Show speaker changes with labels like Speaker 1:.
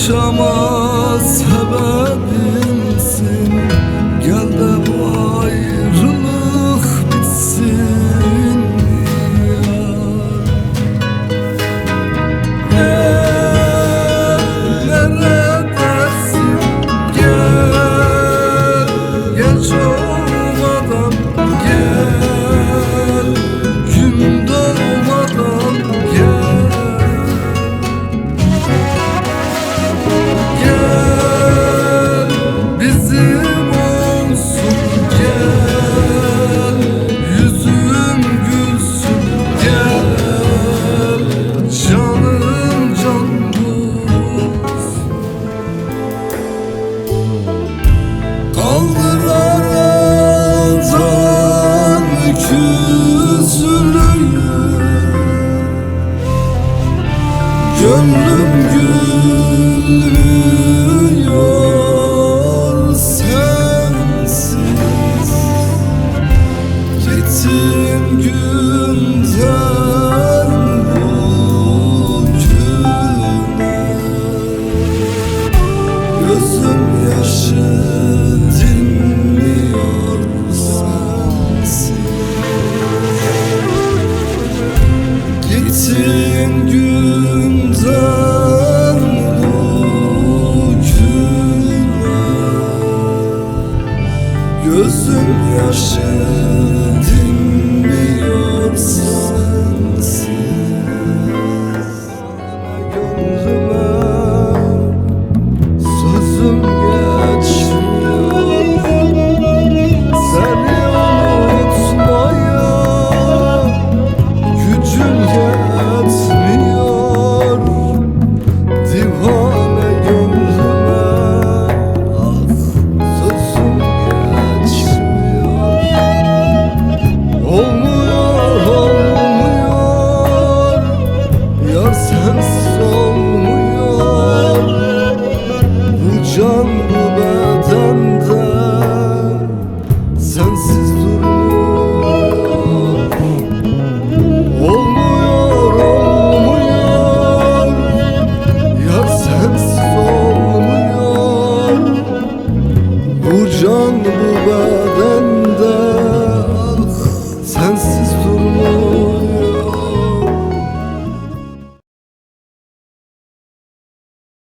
Speaker 1: yaşama sebebimsin. Gel de bu ayrılık bitsin yar. Neredesin? Gel, geç olmadan gel, gün doğmadan gel. Gel, bizim olsun gel, yüzüm gülsün gel, canım can buz. Kaldır aradan küsülüyü, gönlüm gülmüyor sensiz. Gittin günden bugüne, gözüm yaşı dinmiyor sensiz. Gittin günden bugüne, gözüm yaşı dinmiyor sensiz. Gönlüme sözüm geçmiyor, seni unutmaya gücüm yetmiyor. Divane gönlüme ah sözüm geçmiyor. Olmuyor, olmuyor, yar sensiz olmuyor. Bu can